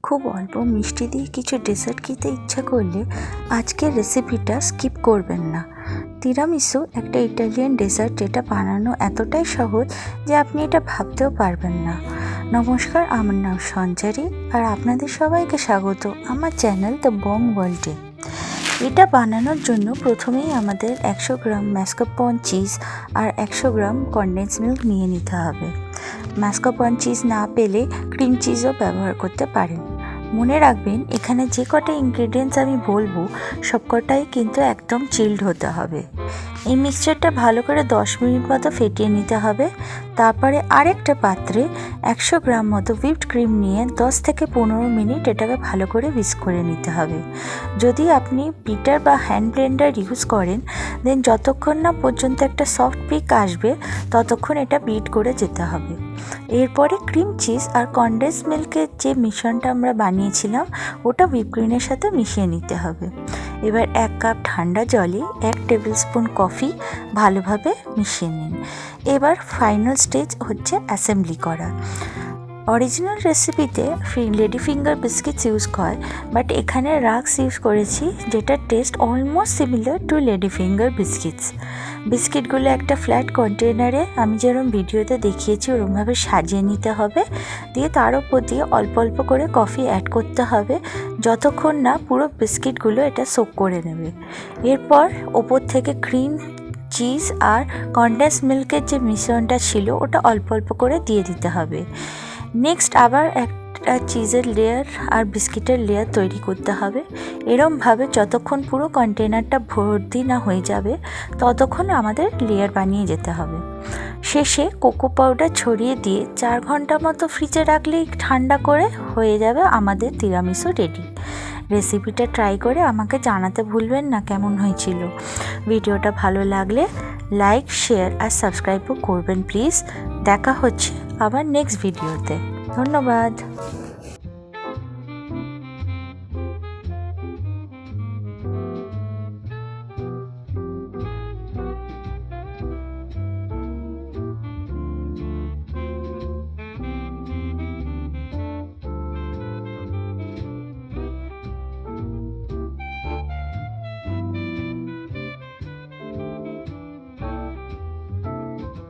খুব অল্প মিষ্টি দিয়ে কিছু ডেজার্ট খেতে ইচ্ছা করলে আজকের রেসিপিটা স্কিপ করবেন না। তিরামিসু একটা ইটালিয়ান ডেজার্ট যেটা বানানো এতটাই সহজ যে আপনি এটা ভাবতেও পারবেন না। নমস্কার, আমার নাম সঞ্চারী আর আপনাদের সবাইকে স্বাগত আমার চ্যানেল দ্য বং ওয়ার্ল্ডে। এটা বানানোর জন্য প্রথমেই আমাদের 100 গ্রাম ম্যাসকাপন চিজ আর 100 গ্রাম কনডেন্স মিল্ক নিয়ে নিতে হবে। ম্যাসকাপন চিজ না পেলে ক্রিম চিজও ব্যবহার করতে পারেন। মনে রাখবেন, এখানে যে কটা ইনগ্রেডিয়েন্টস আমি বলবো সবকটাই কিন্তু একদম চিল্ড হতে হবে। এই মিক্সচারটা ভালো করে 10 মিনিট মতো ফেটিয়ে নিতে হবে। তারপরে আরেকটা পাত্রে 100 গ্রাম মতো হুইপড ক্রিম নিয়ে 10 থেকে 15 মিনিট এটাকে ভালো করে হুইস্ক করে নিতে হবে। যদি আপনি বিটার বা হ্যান্ড ব্লেন্ডার ইউজ করেন দেন যতক্ষণ না পর্যন্ত একটা সফট পিক আসবে ততক্ষণ এটা বিট করে যেতে হবে। এরপরে ক্রিম চিজ আর কনডেন্স মিল্কের যে মিশ্রণটা আমরা বানিয়েছিলাম ওটা হুইপ ক্রিমের সাথে মিশিয়ে নিতে হবে। এবার 1 কাপ ঠান্ডা জলে 1 টেবিল স্পুন কফি ভালোভাবে মিশিয়ে নিন। এবার ফাইনাল স্টেজ হচ্ছে অ্যাসেম্বলি করা। অরিজিনাল রেসিপিতে লেডি ফিঙ্গার বিস্কিটস ইউজ হয়, বাট এখানে রাস্ক ইউজ করেছি যেটা taste almost similar to lady finger biscuits. বিস্কিটগুলো একটা ফ্ল্যাট কন্টেনারে আমি যেরকম ভিডিওতে দেখিয়েছি ওরকমভাবে সাজিয়ে নিতে হবে। দিয়ে তার উপর দিয়ে অল্প অল্প করে কফি অ্যাড করতে হবে যতক্ষণ না পুরো বিস্কিটগুলো এটা সোক করে নেবে। এরপর ওপর থেকে ক্রিম চিজ আর কনডেন্স মিল্কের যে মিশ্রণটা ছিল ওটা অল্প অল্প করে দিয়ে দিতে হবে। নেক্সট আবার একটা চিজের লেয়ার আর বিস্কিটের লেয়ার তৈরি করতে হবে। এরমভাবে যতক্ষণ পুরো কন্টেনারটা ভর্তি না হয়ে যাবে ততক্ষণ আমাদের লেয়ার বানিয়ে যেতে হবে। শেষে কোকো পাউডার ছড়িয়ে দিয়ে 4 ঘন্টা মতো ফ্রিজে রাখলেই ঠান্ডা করে হয়ে যাবে আমাদের তিরামিসু রেডি। রেসিপিটা ট্রাই করে আমাকে জানাতে ভুলবেন না কেমন হয়েছিল। ভিডিওটা ভালো লাগলে লাইক, শেয়ার আর সাবস্ক্রাইবও করবেন প্লিজ। দেখা হচ্ছে আবার নেক্সট ভিডিওতে। ধন্যবাদ।